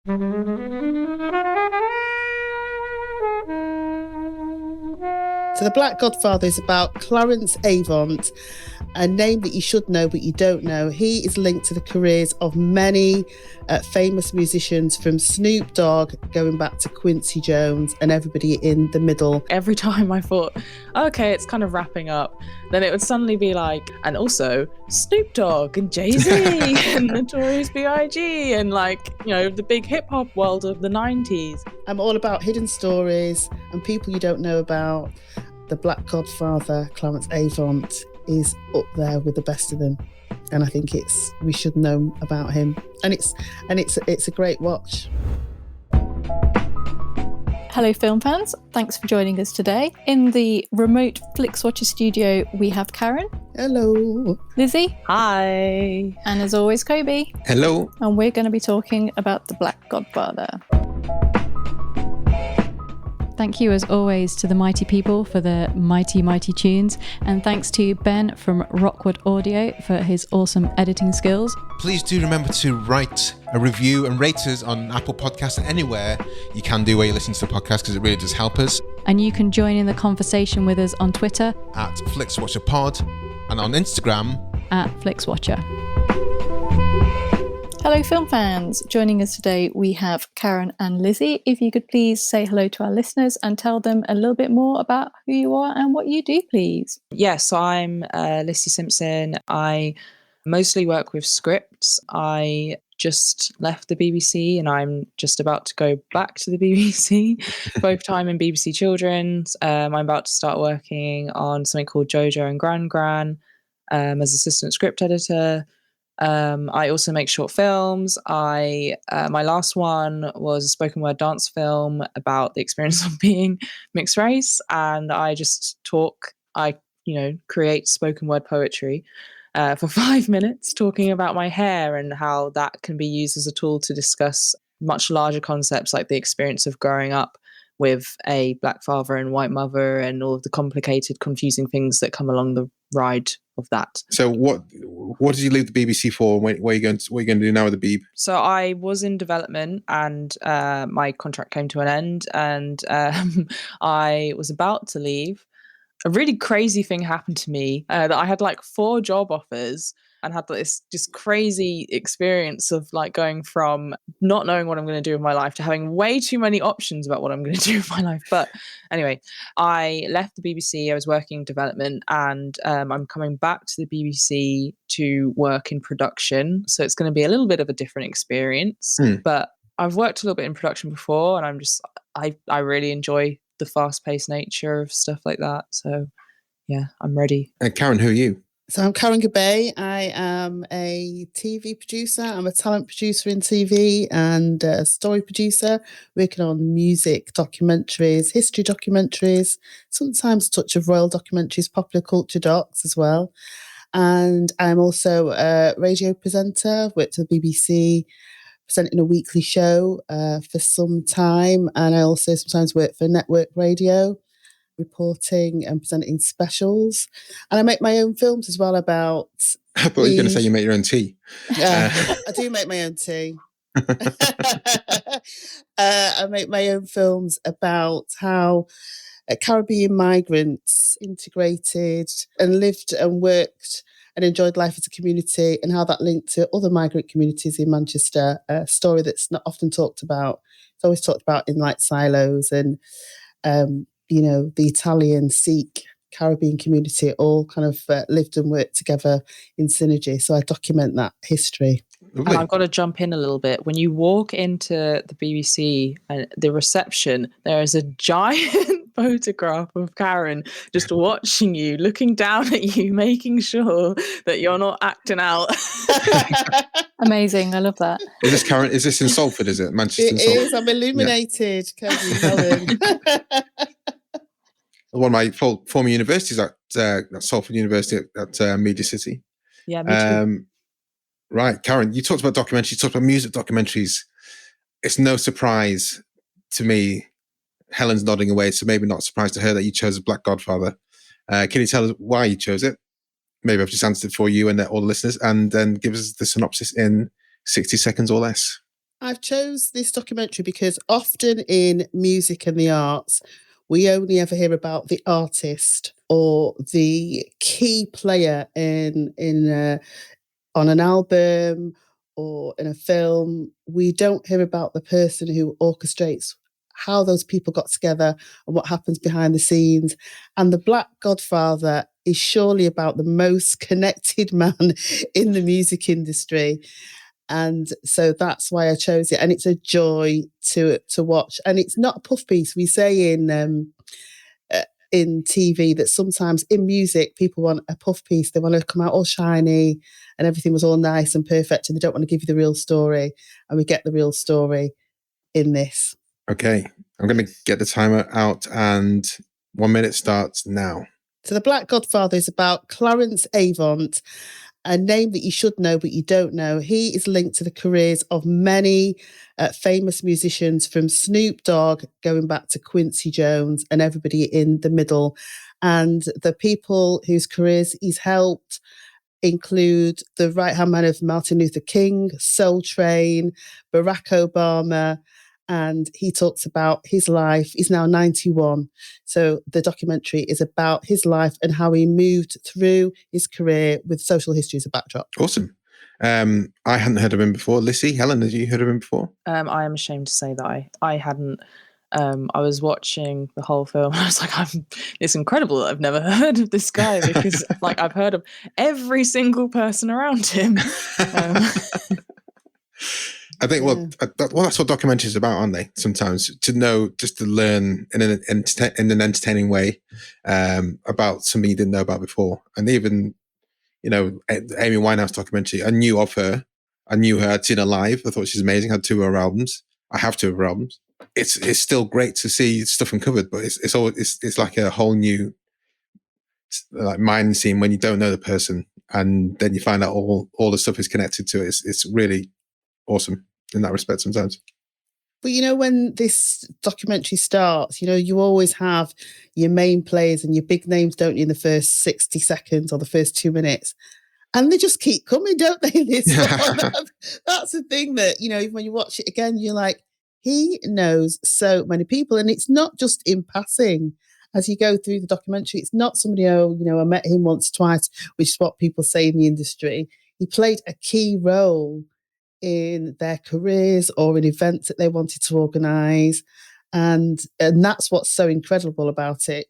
So The Black Godfather is about Clarence Avant, a name that you should know but you don't know. He is linked to the careers of many famous musicians, from Snoop Dogg going back to Quincy Jones and everybody in the middle. Every time I thought, okay, it's kind of wrapping up, then it would suddenly be like, and also Snoop Dogg and Jay-Z and Notorious B.I.G. and the big hip hop world of the 90s. I'm all about hidden stories and people you don't know about. The Black Godfather, Clarence Avant, is up there with the best of them, and I think we should know about him. And it's a great watch. Hello, film fans. Thanks for joining us today. In the remote Flixwatcher studio, we have Karen. Hello. Lizzie. Hi. And as always, Kobe. Hello. And we're going to be talking about The Black Godfather. Thank you, as always, to the mighty people for the mighty, mighty tunes. And thanks to Ben from Rockwood Audio for his awesome editing skills. Please do remember to write a review and rate us on Apple Podcasts and anywhere you can do where you listen to the podcast, because it really does help us. And you can join in the conversation with us on Twitter at FlixWatcherPod and on Instagram at FlixWatcher. Hello, film fans. Joining us today, we have Karen and Lizzie. If you could please say hello to our listeners and tell them a little bit more about who you are and what you do, please. Yes, I'm Lissi Simpson. I mostly work with scripts. I just left the BBC and I'm just about to go back to the BBC, both time in BBC Children's. I'm about to start working on something called Jojo and Gran Gran as assistant script editor. I also make short films. My last one was a spoken word dance film about the experience of being mixed race, and I just talk. I create spoken word poetry for 5 minutes, talking about my hair and how that can be used as a tool to discuss much larger concepts like the experience of growing up with a black father and white mother and all of the complicated, confusing things that come along the ride of that. So what did you leave the BBC for? What are you going to do now with the Beeb? So I was in development and my contract came to an end, and I was about to leave. A really crazy thing happened to me that I had 4 job offers and had this just crazy experience of going from not knowing what I'm going to do with my life to having way too many options about what I'm going to do with my life. But anyway, I left the BBC. I was working in development, and I'm coming back to the BBC to work in production. So it's going to be a little bit of a different experience. But I've worked a little bit in production before, and I really enjoy the fast-paced nature of stuff like that. So yeah, I'm ready. And Karen, who are you? So I'm Karen Gabay. I am a TV producer. I'm a talent producer in TV and a story producer, working on music documentaries, history documentaries, sometimes a touch of royal documentaries, popular culture docs as well. And I'm also a radio presenter, worked at the BBC, presenting a weekly show for some time. And I also sometimes work for network radio, reporting and presenting specials. And I make my own films as well about... I thought you were going to say you make your own tea. I do make my own tea. I make my own films about how Caribbean migrants integrated and lived and worked and enjoyed life as a community, and how that linked to other migrant communities in Manchester, a story that's not often talked about. It's always talked about in silos, and the Italian, Sikh, Caribbean community all kind of lived and worked together in synergy. So I document that history. And I've got to jump in a little bit. When you walk into the BBC and the reception, there is a giant photograph of Karen just watching you, looking down at you, making sure that you're not acting out. Amazing. I love that. Is this Karen? Is this in Salford? Is it Manchester? It is. I'm illuminated. Yeah. One of my former universities at Salford University at Media City. Yeah, me too. Right, Karen, you talked about documentaries, you talked about music documentaries. It's no surprise to me. Helen's nodding away, so maybe not a surprise to her that you chose Black Godfather. Can you tell us why you chose it? Maybe I've just answered it for you and all the listeners, and then give us the synopsis in 60 seconds or less. I've chose this documentary because often in music and the arts, we only ever hear about the artist or the key player on an album or in a film. We don't hear about the person who orchestrates how those people got together and what happens behind the scenes. And The Black Godfather is surely about the most connected man in the music industry. And so that's why I chose it. And it's a joy to watch. And it's not a puff piece. We say in TV that sometimes in music, people want a puff piece. They want to come out all shiny and everything was all nice and perfect. And they don't want to give you the real story. And we get the real story in this. Okay. I'm going to get the timer out and 1 minute starts now. So The Black Godfather is about Clarence Avant, a name that you should know, but you don't know. He is linked to the careers of many famous musicians, from Snoop Dogg going back to Quincy Jones and everybody in the middle. And the people whose careers he's helped include the right-hand man of Martin Luther King, Soul Train, Barack Obama, and he talks about his life. He's now 91. So the documentary is about his life and how he moved through his career with social history as a backdrop. Awesome. I hadn't heard of him before. Lissi, Helen, had you heard of him before? I am ashamed to say that I hadn't. I was watching the whole film and I was like, it's incredible that I've never heard of this guy, because like I've heard of every single person around him. I think, that's what documentaries are about, aren't they? Sometimes to know, just to learn in an entertaining way about something you didn't know about before. And even, Amy Winehouse documentary, I knew of her. I knew her. I'd seen her live. I thought she's amazing. I had 2 of her albums. I have 2 of her albums. It's still great to see stuff uncovered, but it's like a whole new like mind scene when you don't know the person, and then you find out all the stuff is connected to it. It's really awesome in that respect sometimes. But when this documentary starts, you always have your main players and your big names, don't you, in the first 60 seconds or the first 2 minutes. And they just keep coming, don't they? That's the thing that, even when you watch it again, you're like, he knows so many people. And it's not just in passing. As you go through the documentary, it's not somebody, I met him once, twice, which is what people say in the industry. He played a key role in their careers or in events that they wanted to organise. And that's what's so incredible about it.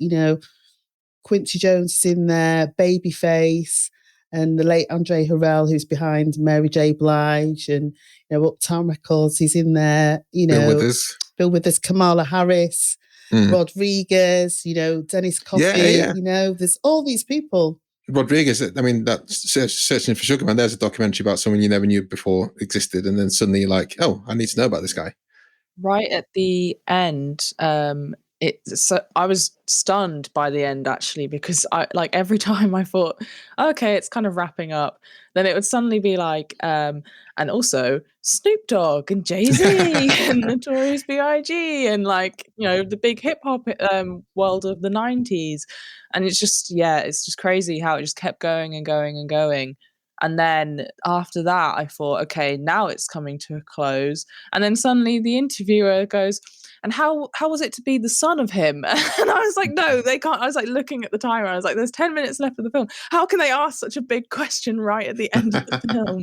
Quincy Jones is in there, Babyface, and the late Andre Harrell, who's behind Mary J. Blige, and Uptown Records, he's in there. Bill Withers, Kamala Harris, Rodriguez, Dennis Coffey. There's all these people. Rodriguez, I mean, that's Searching for Sugar Man. There's a documentary about someone you never knew before existed, and then suddenly you're like, oh, I need to know about this guy. Right at the end, I was stunned by the end, actually, because every time I thought, okay, it's kind of wrapping up, then it would suddenly be like, and also Snoop Dogg and Jay-Z and Notorious B.I.G. and the big hip hop world of the 90s. And it's just crazy how it just kept going and going and going. And then after that, I thought, okay, now it's coming to a close. And then suddenly the interviewer goes, and how was it to be the son of him? And I was like, no, they can't. I was like looking at the timer. I was like, there's 10 minutes left of the film. How can they ask such a big question right at the end of the film?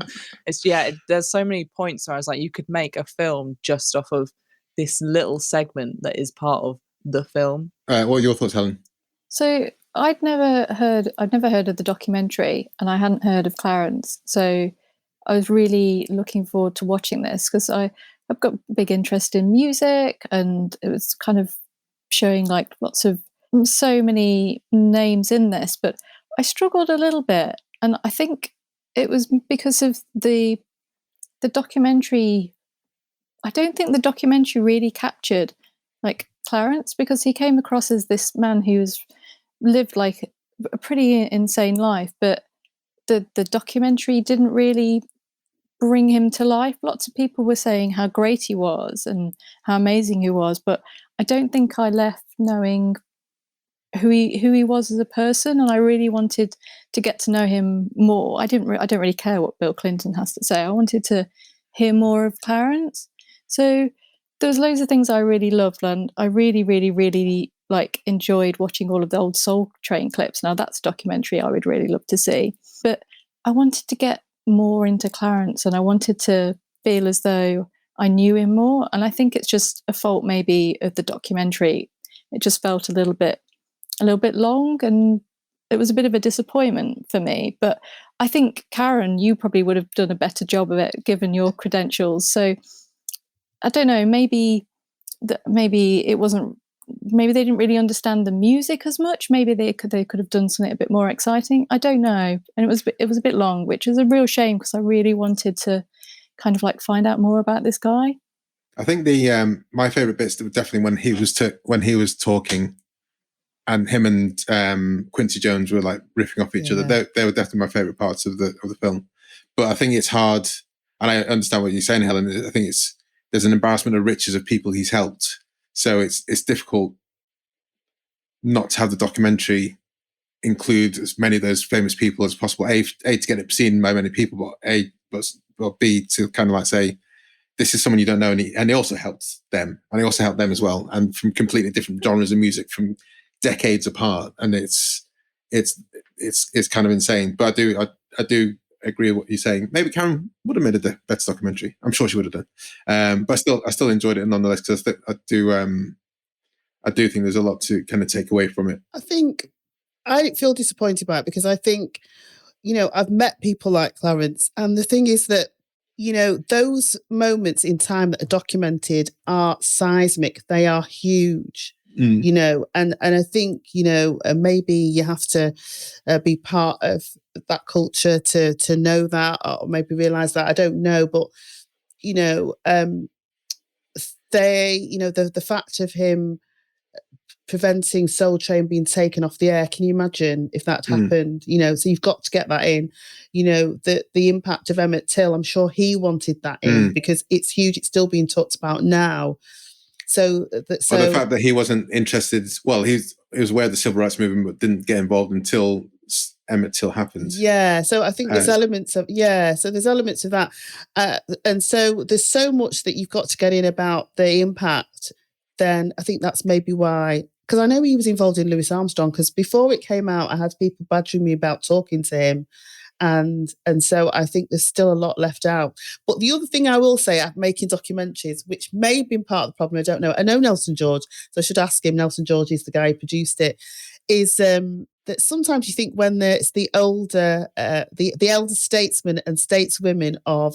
There's so many points where I was like, you could make a film just off of this little segment that is part of the film. What are your thoughts, Helen? So I'd never heard of the documentary, and I hadn't heard of Clarence. So I was really looking forward to watching this, because I've got a big interest in music, and it was kind of showing so many names in this, but I struggled a little bit. And I think it was because of the documentary. I don't think the documentary really captured Clarence, because he came across as this man who's lived a pretty insane life, but the documentary didn't really bring him to life. Lots of people were saying how great he was and how amazing he was, but I don't think I left knowing who he was as a person, and I really wanted to get to know him more. I don't really care what Bill Clinton has to say. I wanted to hear more of Clarence. So there was loads of things I really loved, and I really, really, really enjoyed watching all of the old Soul Train clips. Now that's a documentary I would really love to see. But I wanted to get more into Clarence, and I wanted to feel as though I knew him more. And I think it's just a fault maybe of the documentary. It just felt a little bit long, and it was a bit of a disappointment for me. But I think, Karen, you probably would have done a better job of it given your credentials. So I don't know, maybe it wasn't, maybe they didn't really understand the music as much. Maybe they could have done something a bit more exciting. I don't know. And it was a bit long, which is a real shame because I really wanted to kind of find out more about this guy. I think the my favorite bits were definitely when he was talking, and him and Quincy Jones were riffing off each other. They were definitely my favorite parts of the film. But I think it's hard, and I understand what you're saying, Helen. I think there's an embarrassment of riches of people he's helped, so it's difficult not to have the documentary include as many of those famous people as possible. A to get it seen by many people, but B to kind of say, this is someone you don't know, and he also helped them, and he also helped them as well, and from completely different genres of music from decades apart, and it's kind of insane. But I do agree with what you're saying. Maybe Karen would have made a better documentary. I'm sure she would have done. But I still enjoyed it nonetheless, because I do think there's a lot to kind of take away from it. I think I feel disappointed by it because I think, I've met people like Clarence, and the thing is that, those moments in time that are documented are seismic. They are huge. And I think, maybe you have to be part of that culture to know that, or maybe realize that. I don't know, but, the fact of him preventing Soul Train being taken off the air. Can you imagine if that happened? So you've got to get that in. The impact of Emmett Till, I'm sure he wanted that in because it's huge. It's still being talked about now. So the fact that he wasn't interested, well, he was aware of the civil rights movement, but didn't get involved until Emmett Till happened. Yeah, so I think there's elements of that, and so there's so much that you've got to get in about the impact. Then I think that's maybe why, because I know he was involved in Louis Armstrong, because before it came out, I had people badgering me about talking to him. And so I think there's still a lot left out. But the other thing I will say, I'm making documentaries, which may have been part of the problem, I don't know. I know Nelson George, so I should ask him. Nelson George is the guy who produced it. Is that sometimes you think when it's the older, the elder statesmen and stateswomen of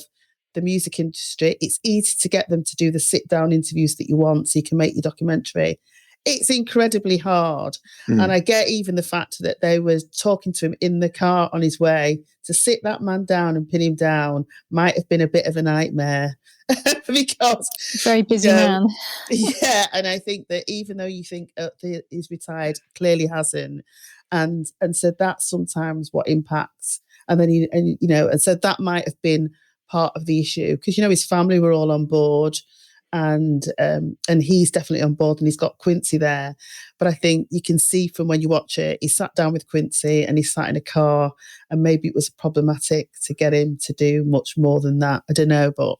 the music industry, it's easy to get them to do the sit-down interviews that you want so you can make your documentary. It's incredibly hard. And I get even the fact that they were talking to him in the car on his way. To sit that man down and pin him down might have been a bit of a nightmare because very busy man. Yeah, and I think that even though you think he's retired, clearly hasn't, and so that's sometimes what impacts. And then and so that might have been part of the issue, because his family were all on board. And he's definitely on board, and he's got Quincy there. But I think you can see from when you watch it, he sat down with Quincy and he sat in a car, and maybe it was problematic to get him to do much more than that. I don't know, but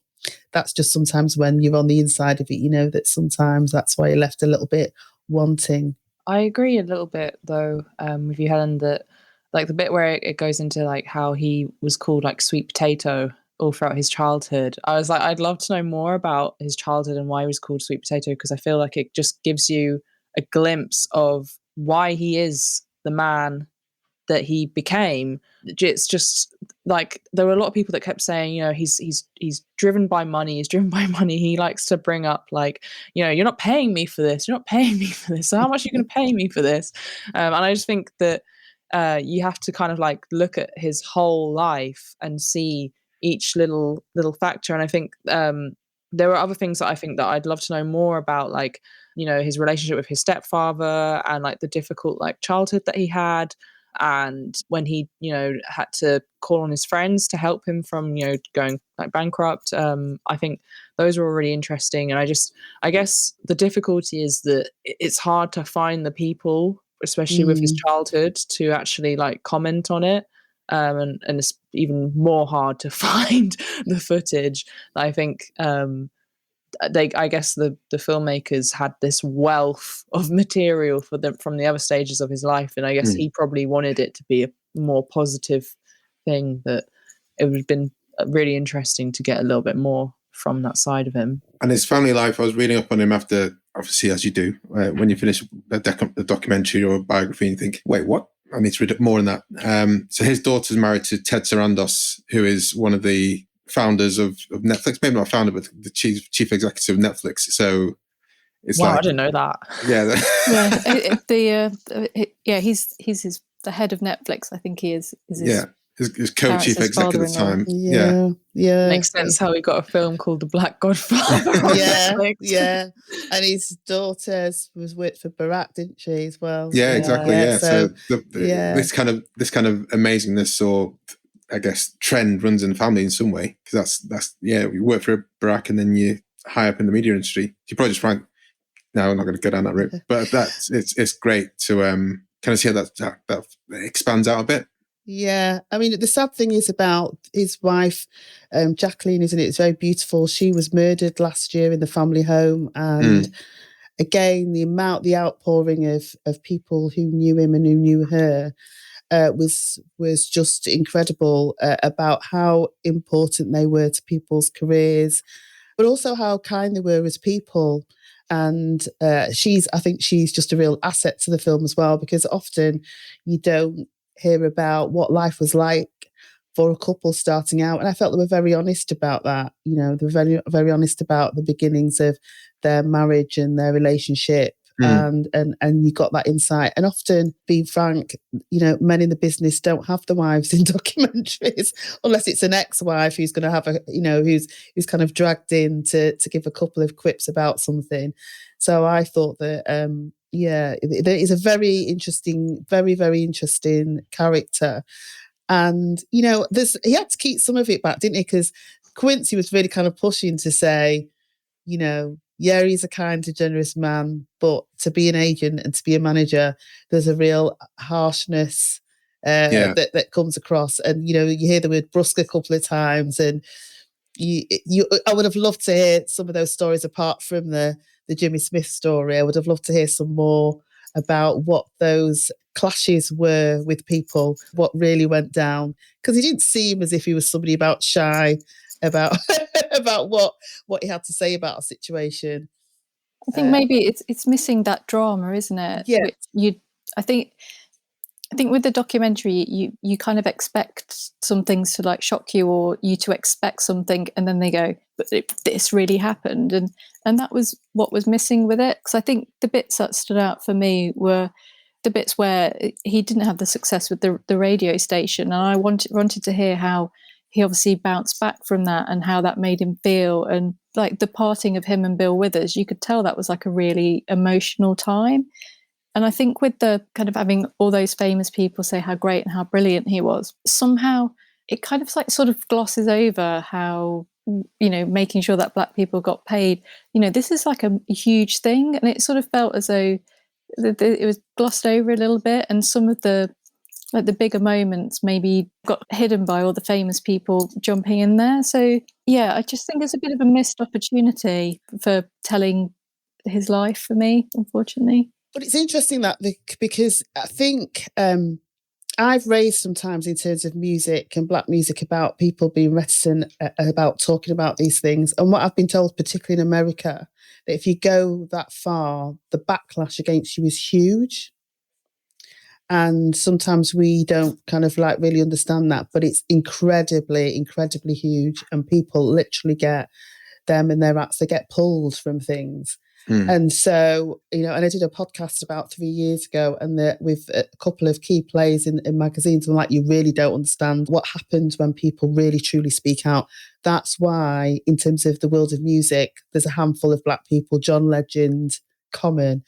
that's just sometimes when you're on the inside of it, that sometimes that's why you're left a little bit wanting. I agree a little bit though with you, Helen, that the bit where it goes into how he was called sweet potato all throughout his childhood. I was I'd love to know more about his childhood and why he was called Sweet Potato, because I feel like it just gives you a glimpse of why he is the man that he became. It's just there were a lot of people that kept saying, he's driven by money. He's driven by money. He likes to bring up you're not paying me for this. You're not paying me for this. So how much are you going to pay me for this? And I just think that you have to kind of look at his whole life and see each little factor. And I think there are other things that I think that I'd love to know more about, his relationship with his stepfather, and the difficult childhood that he had, and when he had to call on his friends to help him from going bankrupt. I think those were all really interesting. And I guess the difficulty is that it's hard to find the people, especially with his childhood, to actually comment on it. And it's even more hard to find the footage. I think I guess the filmmakers had this wealth of material for them from the other stages of his life, and I guess he probably wanted it to be a more positive thing. That it would have been really interesting to get a little bit more from that side of him. And his family life, I was reading up on him after, obviously, as you do, when you finish the documentary or a biography, and you think, wait, what? I need to read up more on that. So his daughter's married to Ted Sarandos, who is one of the founders of Netflix, maybe not founder, but the chief executive of Netflix. So it's I didn't know that. He's the head of Netflix. I think he is. His co-chief exec at the time. Yeah. Makes sense how he got a film called The Black Godfather. Yeah. And his daughter was with for Barack, didn't she, as well? Yeah, exactly. Yeah. So this kind of amazingness, or I guess trend, runs in the family in some way, because that's you work for Barack and then you high up in the media industry. You probably just find, no, I'm not going to go down that route, but it's great to kind of see how that expands out a bit. Yeah, I mean, the sad thing is about his wife, Jacqueline, isn't it? It's very beautiful. She was murdered last year in the family home. And again, the outpouring of people who knew him and who knew her was just incredible, about how important they were to people's careers, but also how kind they were as people. And I think she's just a real asset to the film as well, because often you don't hear about what life was like for a couple starting out, and I felt they were very honest about that. You know, they were very, very honest about the beginnings of their marriage and their relationship, and you got that insight. And often, being frank, you know, men in the business don't have the wives in documentaries, unless it's an ex-wife who's going to have who's kind of dragged in to give a couple of quips about something. So I thought that there is a very interesting, very, very interesting character. And, you know, he had to keep some of it back, didn't he? Because Quincy was really kind of pushing to say, you know, yeah, he's a kind and generous man, but to be an agent and to be a manager, there's a real harshness that comes across. And, you know, you hear the word brusque a couple of times, and I would have loved to hear some of those stories apart from the Jimmy Smith story. I would have loved to hear some more about what those clashes were with people, what really went down, because he didn't seem as if he was somebody about shy about about what he had to say about a situation. I think maybe it's missing that drama, isn't it? Yeah. I think with the documentary, you kind of expect some things to like shock you, or you to expect something, and then they go, but this really happened, and that was what was missing with it. Because I think the bits that stood out for me were the bits where he didn't have the success with the radio station, and I wanted to hear how he obviously bounced back from that and how that made him feel. And like the parting of him and Bill Withers, you could tell that was like a really emotional time. And I think with the kind of having all those famous people say how great and how brilliant he was, somehow it kind of like sort of glosses over how, you know, making sure that Black people got paid, you know, this is like a huge thing. And it sort of felt as though it was glossed over a little bit, and some of the bigger moments maybe got hidden by all the famous people jumping in there. So yeah, I just think it's a bit of a missed opportunity for telling his life for me, unfortunately. But it's interesting that because I think I've raised sometimes in terms of music and Black music about people being reticent about talking about these things. And what I've been told, particularly in America, that if you go that far, the backlash against you is huge. And sometimes we don't kind of like really understand that, but it's incredibly, incredibly huge. And people literally get them and their acts, they get pulled from things. And so, you know, and I did a podcast about 3 years ago, and with a couple of key players in magazines, and like, you really don't understand what happens when people really truly speak out. That's why, in terms of the world of music, there's a handful of Black people, John Legend, Common,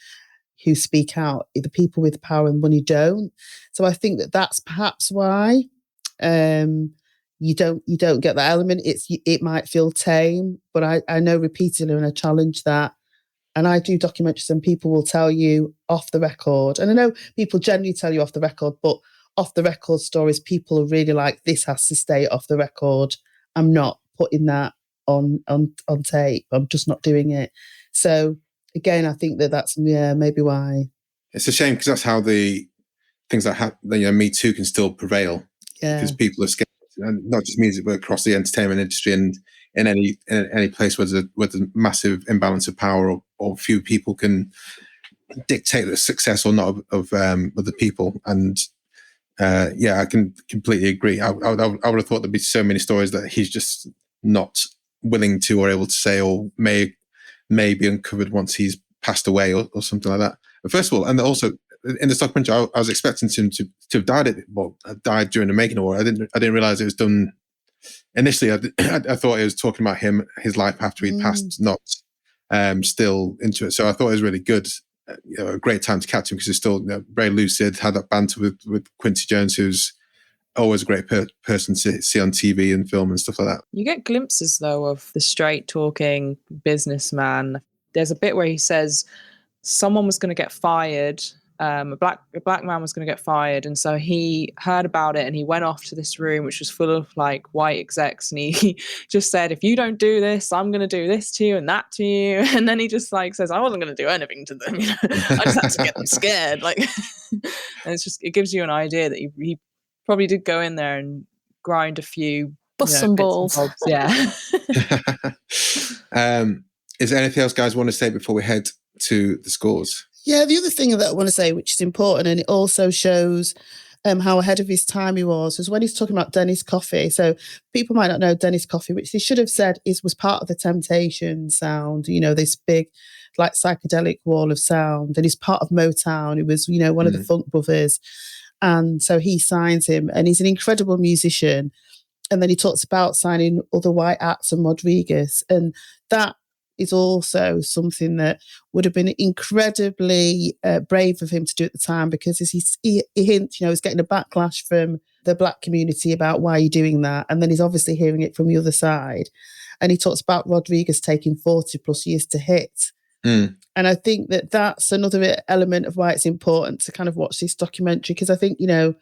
who speak out. The people with power and money don't. So I think that's perhaps why you don't get that element. It might feel tame, but I know repeatedly when I challenge that. And I do documentaries, and people will tell you off the record. And I know people generally tell you off the record, but off the record stories, people are really like, this has to stay off the record. I'm not putting that on tape. I'm just not doing it. So again, I think that's maybe why. It's a shame because that's how the things like Me Too can still prevail. Because people are scared, and not just music, but across the entertainment industry and in any place where there's a massive imbalance of power, or few people can dictate the success or not of other people. And I can completely agree. I would have thought there'd be so many stories that he's just not willing to or able to say, or may be uncovered once he's passed away or something like that. But first of all, and also in this documentary, I was expecting him to have died during the making of it. I didn't realize it was done. Initially, I thought it was talking about his life after he'd passed, not still into it. So I thought it was really good. A great time to catch him because he's still very lucid. Had that banter with Quincy Jones, who's always a great person to see on TV and film and stuff like that. You get glimpses though of the straight talking businessman. There's a bit where he says someone was going to get fired. A black man was going to get fired, and so he heard about it and he went off to this room which was full of like white execs, and he just said, if you don't do this, I'm going to do this to you and that to you. And then he just like says, I wasn't going to do anything to them, I just had to get them scared, like. And it gives you an idea that he probably did go in there and grind a few bust some balls. Yeah. Is there anything else guys want to say before we head to the scores? Yeah, the other thing that I want to say, which is important, and it also shows how ahead of his time he was when he's talking about Dennis Coffey. So people might not know Dennis Coffey, which they should have said was part of the Temptation sound, this big like psychedelic wall of sound. And he's part of Motown. He was, one of the Funk Brothers. And so he signs him, and he's an incredible musician. And then he talks about signing other white acts and Rodriguez. And that is also something that would have been incredibly brave of him to do at the time, because as he hints, he's getting a backlash from the black community about why you're doing that. And then he's obviously hearing it from the other side. And he talks about Rodriguez taking 40 plus years to hit. And I think that's another element of why it's important to kind of watch this documentary, because I think, if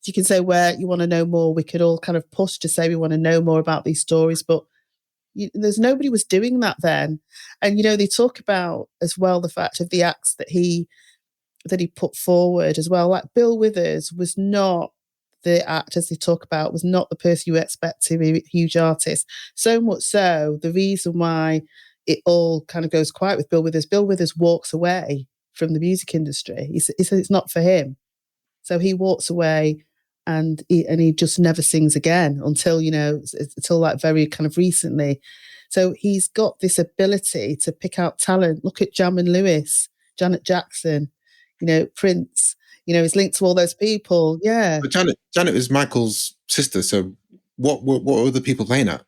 you can say where you want to know more, we could all kind of push to say we want to know more about these stories, but there's nobody was doing that then. And they talk about as well the fact of the acts that he put forward as well. Like Bill Withers was not the actors they talk about, was not the person you expect to be a huge artist. So much so, the reason why it all kind of goes quiet with Bill Withers walks away from the music industry. He says it's not for him. So he walks away and he just never sings again until like very kind of recently. So he's got this ability to pick out talent. Look at Jammin Lewis, Janet Jackson, Prince, he's linked to all those people. Yeah. But Janet was Michael's sister. So what were the people playing at?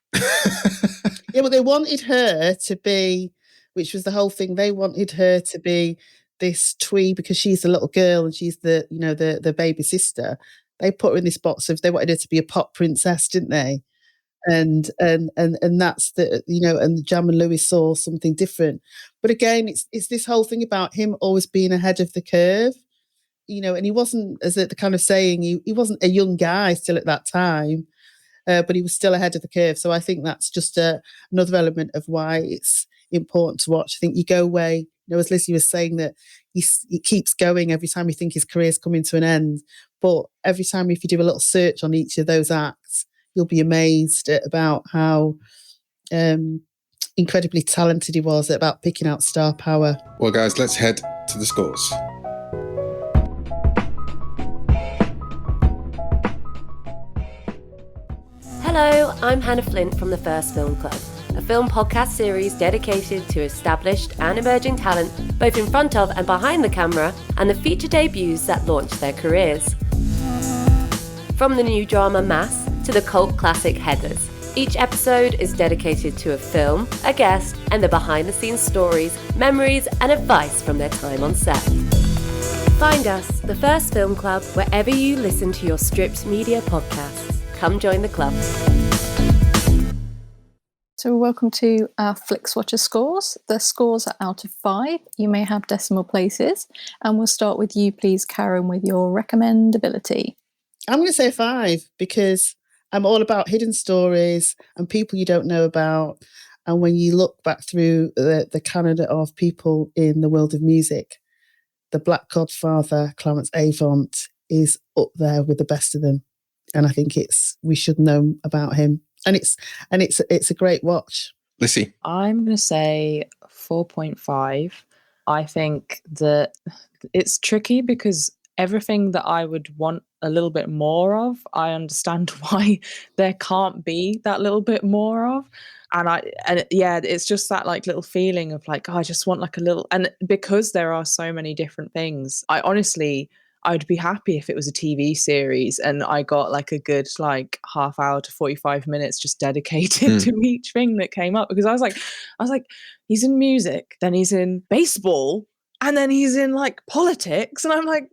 Yeah, but they wanted her to be, which was the whole thing. They wanted her to be this twee because she's the little girl and she's the baby sister. They put her in this box of, they wanted her to be a pop princess, didn't they? And that's and Jammin Lewis saw something different. But again, it's this whole thing about him always being ahead of the curve, and he wasn't, as the kind of saying, he wasn't a young guy still at that time, but he was still ahead of the curve. So I think that's just another element of why it's important to watch. I think you go away, as Lissi was saying, that he keeps going every time you think his career's coming to an end. But every time, if you do a little search on each of those acts, you'll be amazed about how incredibly talented he was about picking out star power. Well, guys, let's head to the scores. Hello, I'm Hannah Flint from the First Film Club, a film podcast series dedicated to established and emerging talent, both in front of and behind the camera, and the feature debuts that launch their careers. From the new drama Mass to the cult classic Heathers, each episode is dedicated to a film, a guest, and the behind-the-scenes stories, memories, and advice from their time on set. Find us, the First Film Club, wherever you listen to your stripped media podcasts. Come join the club. So welcome to our Flixwatcher scores. The scores are out of 5. You may have decimal places. And we'll start with you, please, Karen, with your recommendability. I'm going to say 5 because I'm all about hidden stories and people you don't know about. And when you look back through the canon of people in the world of music, the Black Godfather, Clarence Avant, is up there with the best of them. And I think we should know about him. And it's a great watch. Lissi? I'm going to say 4.5. I think that it's tricky because everything that I would want a little bit more of, I understand why there can't be that little bit more of. And yeah, it's just that like little feeling of like, oh, I just want like a little, and because there are so many different things, I'd be happy if it was a TV series and I got like a good like half hour to 45 minutes just dedicated to each thing that came up, because I was like, he's in music, then he's in baseball, and then he's in like politics, and I'm like,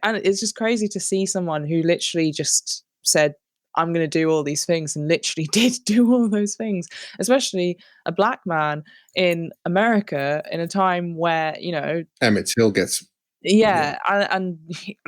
and it's just crazy to see someone who literally just said, I'm going to do all these things, and literally did do all those things, especially a black man in America in a time where, you know, Emmett Till gets... Yeah, and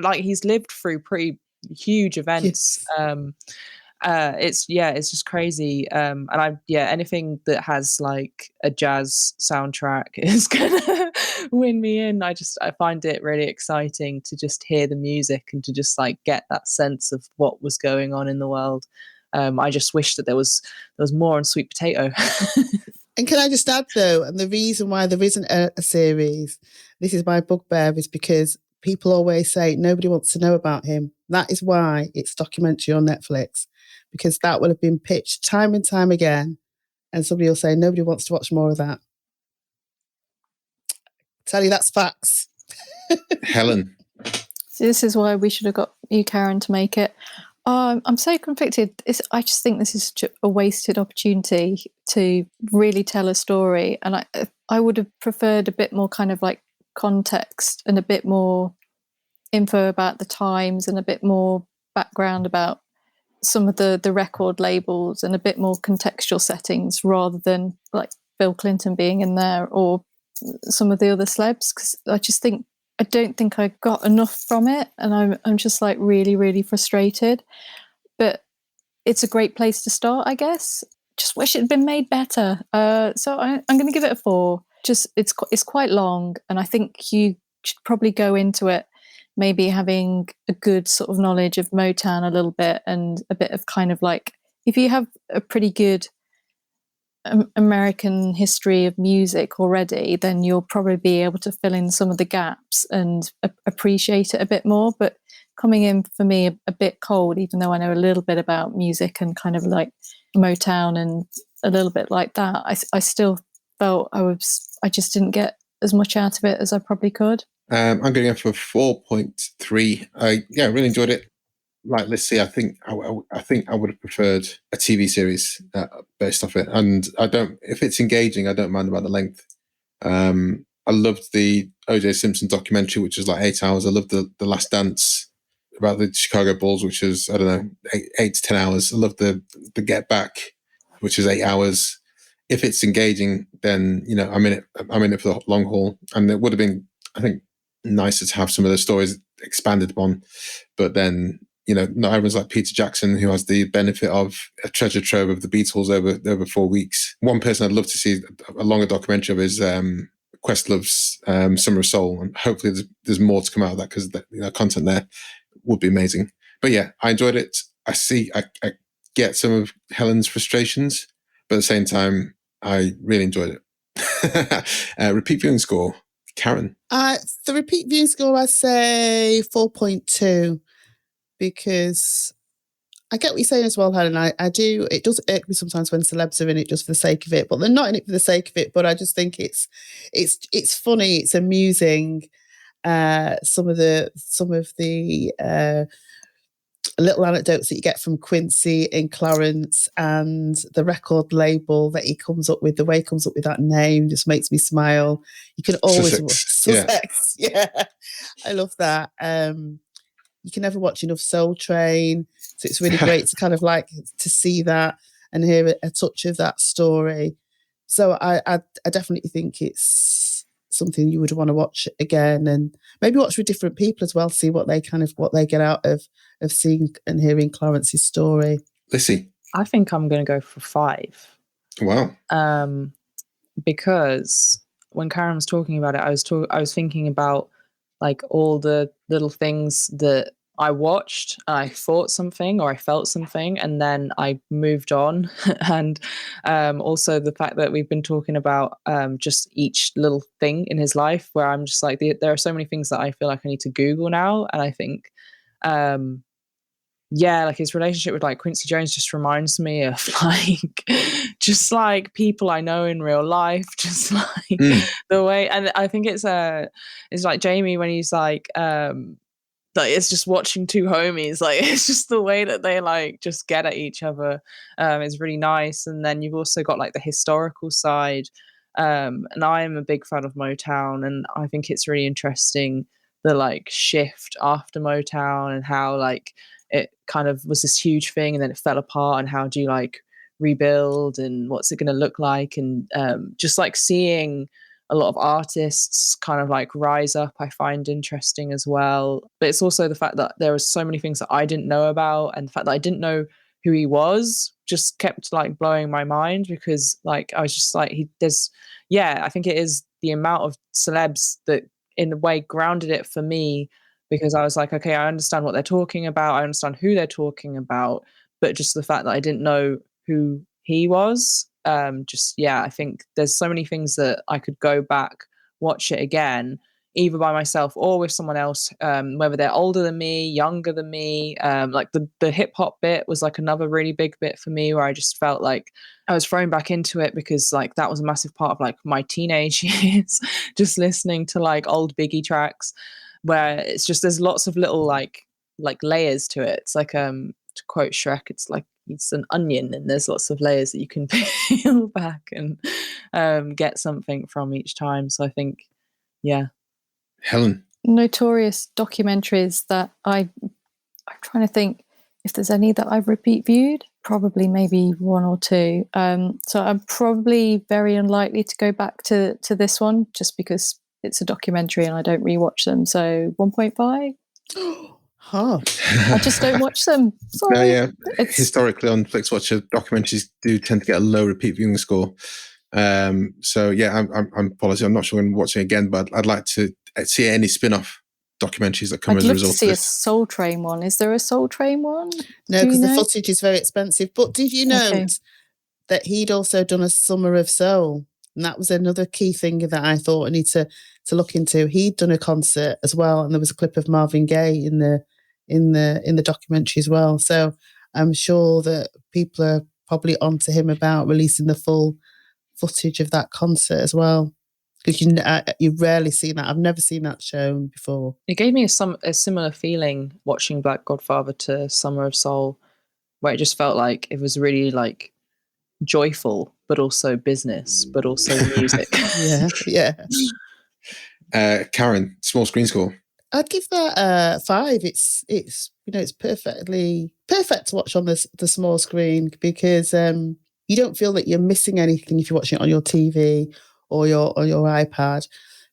like he's lived through pretty huge events. Yes. It's just crazy. And anything that has like a jazz soundtrack is gonna win me in. I find it really exciting to just hear the music and to just like get that sense of what was going on in the world. I just wish that there was more on Sweet Potato. And can I just add though, and the reason why there isn't a series, this is my bugbear, is because people always say nobody wants to know about him. That is why it's documentary on Netflix, because that will have been pitched time and time again, and somebody will say nobody wants to watch more of that. Tell you that's facts. Helen? So this is why we should have got you, Karen, to make it. I'm so conflicted. I just think this is a wasted opportunity to really tell a story. And I would have preferred a bit more kind of like context and a bit more info about the times and a bit more background about some of the record labels and a bit more contextual settings rather than like Bill Clinton being in there or some of the other celebs. Because I don't think I got enough from it, and I'm just like really, really frustrated. But it's a great place to start, I guess. Just wish it had been made better. So I'm going to give it a 4. Just it's quite long, and I think you should probably go into it maybe having a good sort of knowledge of Motown a little bit, and a bit of kind of like, if you have a pretty good American history of music already, then you'll probably be able to fill in some of the gaps and appreciate it a bit more. But coming in for me a bit cold, even though I know a little bit about music and kind of like Motown and a little bit like that, I still felt I just didn't get as much out of it as I probably could. I'm going to go for 4.3. I really enjoyed it. Like Lissi, I think I would have preferred a TV series based off it. And if it's engaging, I don't mind about the length. I loved the O.J. Simpson documentary, which was like 8 hours. I loved the Last Dance about the Chicago Bulls, which was, I don't know, 8 to 10 hours. I loved the Get Back, which is 8 hours. If it's engaging, then I'm in it for the long haul. And it would have been, I think, nicer to have some of the stories expanded upon, but then not everyone's like Peter Jackson, who has the benefit of a treasure trove of the Beatles over 4 weeks. One person I'd love to see a longer documentary of is Questlove's Summer of Soul, and hopefully there's more to come out of that, because the content there would be amazing. But yeah, I enjoyed it. I get some of Helen's frustrations, but at the same time, I really enjoyed it. Repeat viewing score, Karen? The repeat viewing score, I say 4.2. Because I get what you're saying as well, Helen. I do. It does irk me sometimes when celebs are in it just for the sake of it, but they're not in it for the sake of it. But I just think it's funny, it's amusing. Some of the little anecdotes that you get from Quincy and Clarence, and the record label that he comes up with, the way he comes up with that name just makes me smile. You can always Sussex. Yeah, I love that. You can never watch enough Soul Train, so it's really great to kind of like to see that and hear a touch of that story. So I definitely think it's something you would want to watch again, and maybe watch with different people as well, see what they get out of seeing and hearing Clarence's story. Lissi. I think I'm going to go for 5. Wow. Because when Karen was talking about it, I was thinking about like all the little things that I watched and I thought something or I felt something and then I moved on. And also the fact that we've been talking about just each little thing in his life where I'm just like, there are so many things that I feel like I need to Google now. And I think, like his relationship with like Quincy Jones just reminds me of like, just like people I know in real life, just like the way, and I think it's like Jamie when he's like it's just watching two homies, like it's just the way that they like just get at each other is really nice. And then you've also got like the historical side, and I am a big fan of Motown, and I think it's really interesting the like shift after Motown and how like it kind of was this huge thing and then it fell apart, and how do you like rebuild and what's it going to look like, and just like seeing a lot of artists kind of like rise up I find interesting as well. But it's also the fact that there were so many things that I didn't know about, and the fact that I didn't know who he was just kept like blowing my mind, because like I was just like I think it is the amount of celebs that in a way grounded it for me, because I was like, okay, I understand what they're talking about, I understand who they're talking about, but just the fact that I didn't know who he was, I think there's so many things that I could go back, watch it again, either by myself or with someone else, whether they're older than me, younger than me. Like the hip hop bit was like another really big bit for me, where I just felt like I was thrown back into it, because like that was a massive part of like my teenage years, just listening to like old Biggie tracks, where it's just there's lots of little like layers to it. It's like to quote Shrek, it's like it's an onion and there's lots of layers that you can peel back and get something from each time. So I think, yeah. Helen. Notorious documentaries that I'm trying to think if there's any that I've repeat viewed, probably maybe 1 or 2. So I'm probably very unlikely to go back to this one, just because it's a documentary and I don't rewatch them. So 1.5. I just don't watch them. Sorry. Yeah. Historically on Flixwatcher, documentaries do tend to get a low repeat viewing score. So yeah, I'm apologees. I'm not sure I'm watching again, but I'd like to see any spin-off documentaries that come as a result of this. I'd love to see a Soul Train one. Is there a Soul Train one? No, because the footage is very expensive. But did you know that he'd also done a Summer of Soul? And that was another key thing that I thought I need to look into. He'd done a concert as well, and there was a clip of Marvin Gaye in the documentary as well. So I'm sure that people are probably onto him about releasing the full footage of that concert as well, because you rarely see that. I've never seen that shown before. It gave me a similar feeling watching Black Godfather to Summer of Soul, where it just felt like it was really like joyful, but also business, but also music. yeah. Karen, small screen score. I'd give that 5. It's it's perfect to watch on the small screen, because you don't feel that you're missing anything if you're watching it on your TV or your iPad,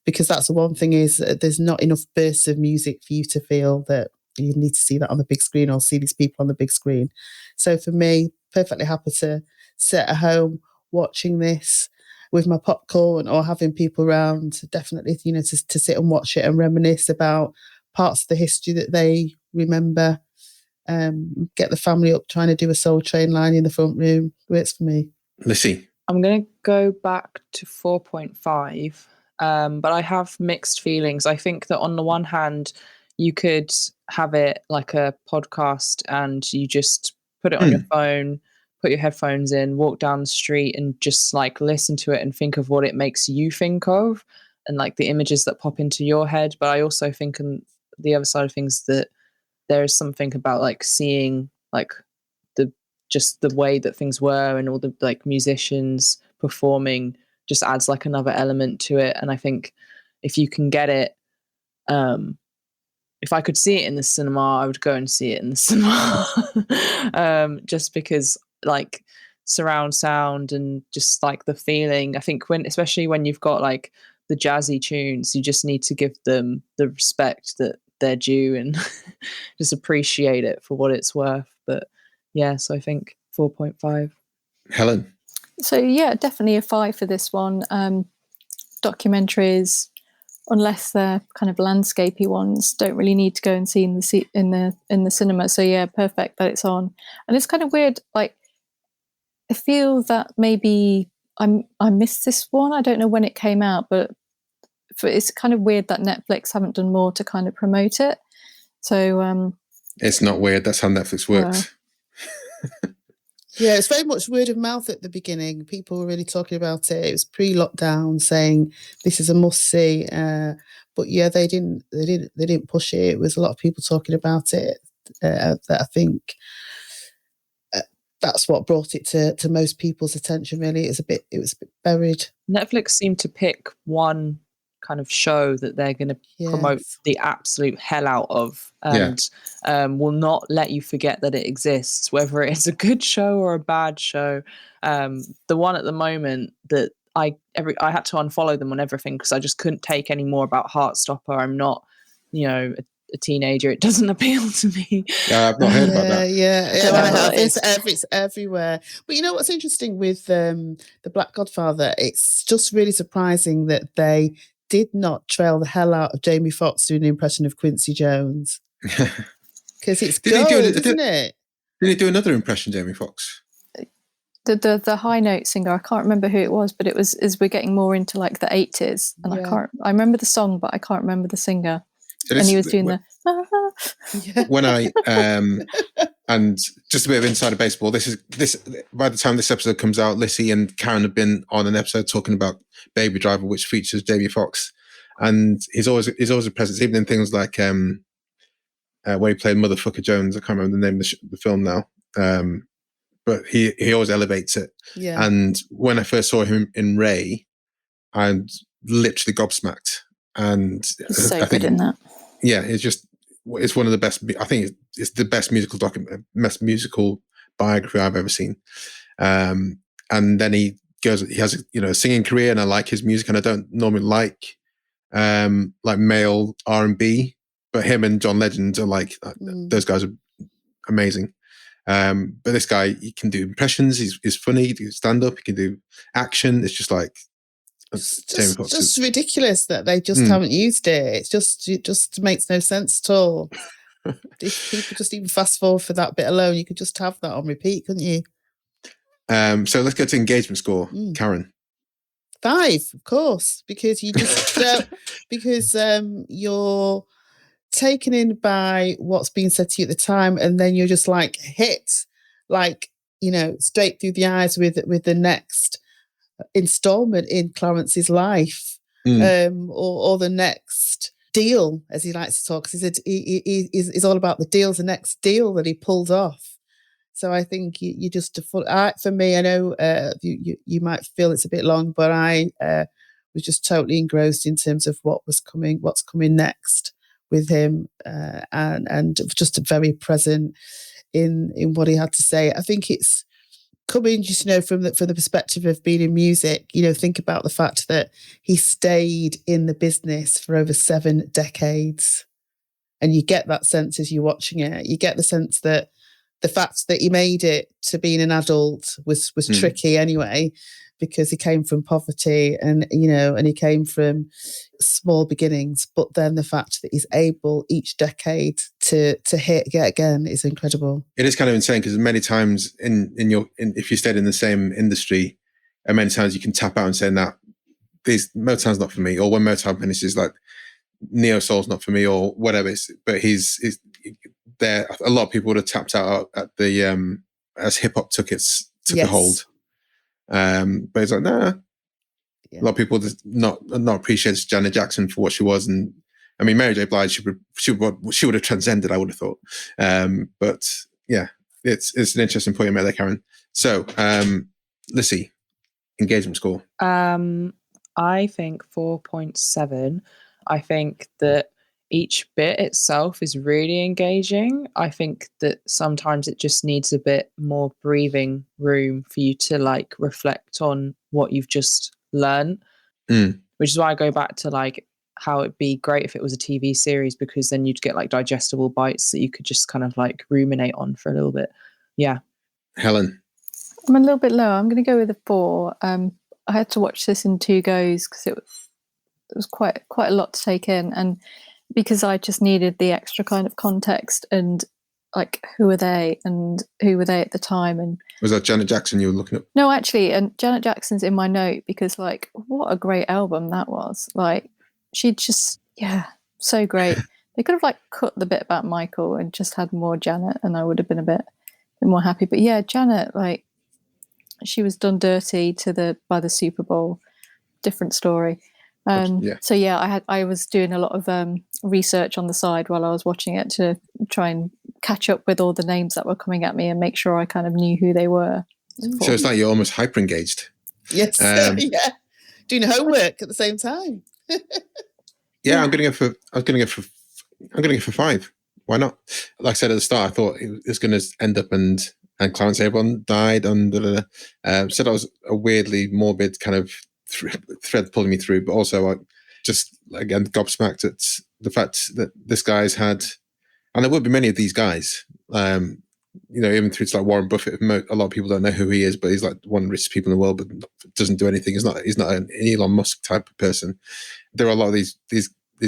because that's the one thing is there's not enough bursts of music for you to feel that you need to see that on the big screen or see these people on the big screen. So for me, perfectly happy to sit at home watching this with my popcorn or having people around, definitely, to sit and watch it and reminisce about parts of the history that they remember. Get the family up trying to do a Soul Train line in the front room. Works for me. Lissi. I'm going to go back to 4.5, but I have mixed feelings. I think that on the one hand, you could have it like a podcast and you just put it on your phone, put your headphones in, walk down the street and just like listen to it and think of what it makes you think of and like the images that pop into your head. But I also think on the other side of things that there is something about like seeing like the way that things were and all the like musicians performing just adds like another element to it. And I think if you can get it, if I could see it in the cinema, I would go and see it in the cinema. Just because like surround sound and just like the feeling, I think especially when you've got like the jazzy tunes, you just need to give them the respect that they're due and just appreciate it for what it's worth. But yeah, so I think 4.5. Helen? So yeah, definitely a 5 for this one. Documentaries, unless they're kind of landscapey ones, don't really need to go and see in the cinema. So yeah, perfect that it's on. And it's kind of weird, like I feel that maybe I missed this one. I don't know when it came out, but it's kind of weird that Netflix haven't done more to kind of promote it. So it's not weird. That's how Netflix works. Yeah, it's very much word of mouth at the beginning. People were really talking about it. It was pre-lockdown, saying this is a must see. But yeah, they didn't push it. It was a lot of people talking about it. That I think that's what brought it to most people's attention. Really, it was a bit buried. Netflix seemed to pick one kind of show that they're going to promote the absolute hell out of, and will not let you forget that it exists, whether it's a good show or a bad show. The one at the moment that I had to unfollow them on everything because I just couldn't take any more about Heartstopper. I'm not, a teenager. It doesn't appeal to me. I've not heard about that. It's everywhere. But you know what's interesting with the Black Godfather? It's just really surprising that they did not trail the hell out of Jamie Foxx doing an impression of Quincy Jones. Because it's gold, isn't it? Did he do another impression, Jamie Foxx? The high note singer, I can't remember who it was, but it was as we're getting more into like the 80s, and I remember the song, but I can't remember the singer. And he was doing when I and just a bit of insider baseball. This by the time this episode comes out, Lissi and Karen have been on an episode talking about Baby Driver, which features Jamie Foxx, and he's always a presence, even in things like when he played Motherfucker Jones. I can't remember the name of the film now, but he always elevates it. Yeah. And when I first saw him in Ray, I'm literally gobsmacked. And he's so good in that. Yeah, it's one of the best. I think it's the best best musical biography I've ever seen. And then he has a singing career, and I like his music, and I don't normally like male R&B, but him and John Legend are those guys are amazing. But this guy, he can do impressions. He's funny. He can do stand up. He can do action. It's just like. It's just ridiculous that they just haven't used it. It just makes no sense at all. If people just even fast forward for that bit alone, you could just have that on repeat, couldn't you? So let's go to engagement score, Karen. 5, of course, because you just because you're taken in by what's being said to you at the time, and then you're just like hit, straight through the eyes with the next installment in Clarence's life, or the next deal, as he likes to talk. He's all about the deals, the next deal that he pulls off. So I think you just for me, I know you might feel it's a bit long, but I was just totally engrossed in terms of what's coming next with him, and just very present in what he had to say. I think it's coming just from the perspective of being in music. Think about the fact that he stayed in the business for over 7 decades, and you get that sense as you're watching it. You get the sense that the fact that he made it to being an adult was tricky anyway, because he came from poverty and he came from small beginnings. But then the fact that he's able each decade to hit yet again is incredible. It is kind of insane, because many times if you stayed in the same industry, and many times you can tap out and say, "Nah, Motown's not for me," or when Motown finishes, like neo soul's not for me, or whatever. But he's there. A lot of people would have tapped out at the as hip hop took a hold. But it's like, nah. Yeah. A lot of people just not appreciate Janet Jackson for what she was, and I mean, Mary J. Blige, she would have transcended, I would have thought. But yeah, it's an interesting point you made there, Karen. So, Lissi, engagement score. I think 4.7. I think that each bit itself is really engaging. I think that sometimes it just needs a bit more breathing room for you to reflect on what you've just learned, which is why I go back to how it'd be great if it was a TV series, because then you'd get digestible bites that you could just kind of ruminate on for a little bit. Yeah. Helen. I'm a little bit low. I'm going to go with a 4. I had to watch this in 2 goes because it was quite a lot to take in, and because I just needed the extra kind of context and like who are they and who were they at the time. And was that Janet Jackson you were looking at? No, actually, and Janet Jackson's in my note because like what a great album that was. Like she just so great. They could have like cut the bit about Michael and just had more Janet, and I would have been a bit more happy. But yeah, Janet, like she was done dirty by the Super Bowl. Different story. So yeah, I was doing a lot of research on the side while I was watching it to try and catch up with all the names that were coming at me and make sure I kind of knew who they were. So it's like you're almost hyper engaged. Yes, yeah, doing homework at the same time. I'm going to go for 5. Why not? Like I said at the start, I thought it was going to end up and Clarence Avant died, and so that was a weirdly morbid kind of thread pulling me through, but also just again gobsmacked at the fact that this guy's had, and there will be many of these guys, even through to like Warren Buffett. A lot of people don't know who he is, but he's like one of the richest people in the world, but doesn't do anything. He's not an Elon Musk type of person. There are a lot of these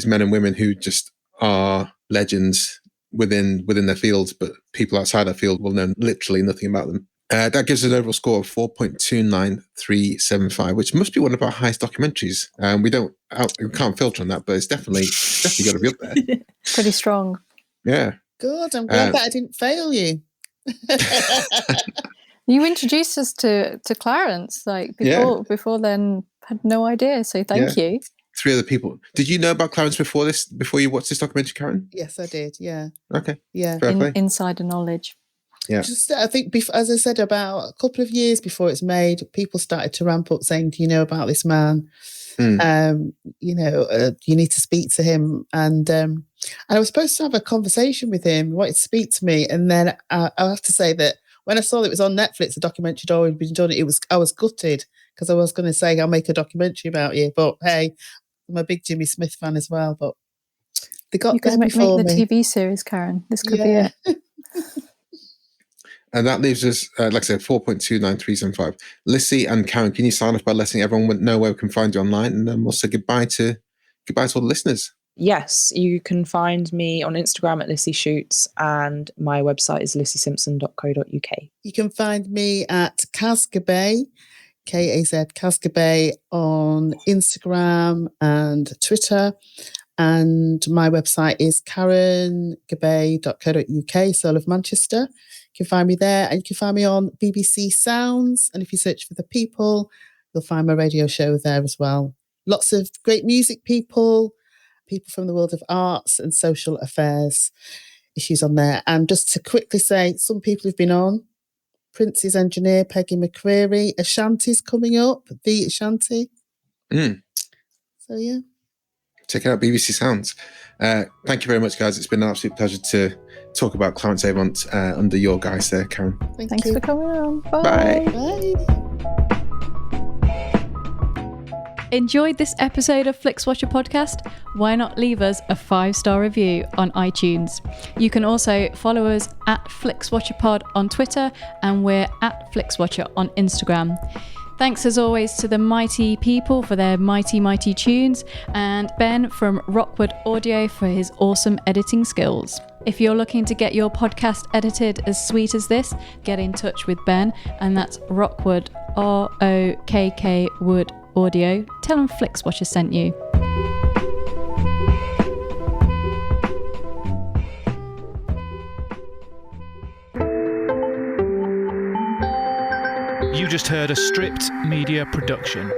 men and women who just are legends within their fields, but people outside that field will know literally nothing about them. That gives us an overall score of 4.29375, which must be one of our highest documentaries. We can't filter on that, but it's definitely got to be up there. Pretty strong. Yeah. Good. I'm glad that I didn't fail you. You introduced us to Clarence, like before then, had no idea. So thank you. 3 other people. Did you know about Clarence before you watched this documentary, Karen? Yes, I did. Yeah. Okay. Yeah. Insider knowledge. Yeah. Just, I think, as I said, about a couple of years before it's made, people started to ramp up saying, "Do you know about this man? You need to speak to him." And I was supposed to have a conversation with him. He wanted to speak to me, and then I have to say that when I saw that it was on Netflix, the documentary had already been done. I was gutted because I was going to say I'll make a documentary about you, but hey, I'm a big Jimmy Smith fan as well. But they got there before me. Make the TV series, Karen. This could be it. And that leaves us, like I said, 4.29375. Lissi and Karen, can you sign off by letting everyone know where we can find you online? And then we'll say goodbye to all the listeners. Yes, you can find me on Instagram at Lissi Shoots, and my website is lissisimpson.co.uk. You can find me at Gabay, Kaz Gabay, on Instagram and Twitter. And my website is karengabay.co.uk, Soul of Manchester. You can find me there, and you can find me on BBC Sounds. And if you search for The People, you'll find my radio show there as well. Lots of great music people from the world of arts and social affairs issues on there. And just to quickly say, some people who've been on: Prince's engineer, Peggy McCreary. Ashanti's coming up, the Ashanti. So, yeah. Check out BBC Sounds. Thank you very much, guys. It's been an absolute pleasure to talk about Clarence Avant under your guise there, Karen. Thanks for coming on. Bye. Bye. Enjoyed this episode of Flixwatcher podcast? Why not leave us a 5-star review on iTunes? You can also follow us at FlixWatcherPod on Twitter, and we're at FlixWatcher on Instagram. Thanks as always to the mighty people for their mighty, mighty tunes, and Ben from Rockwood Audio for his awesome editing skills. If you're looking to get your podcast edited as sweet as this, get in touch with Ben, and that's Rockwood, ROKK Wood Audio. Tell him Flixwatcher sent you. You just heard a Stripped Media production.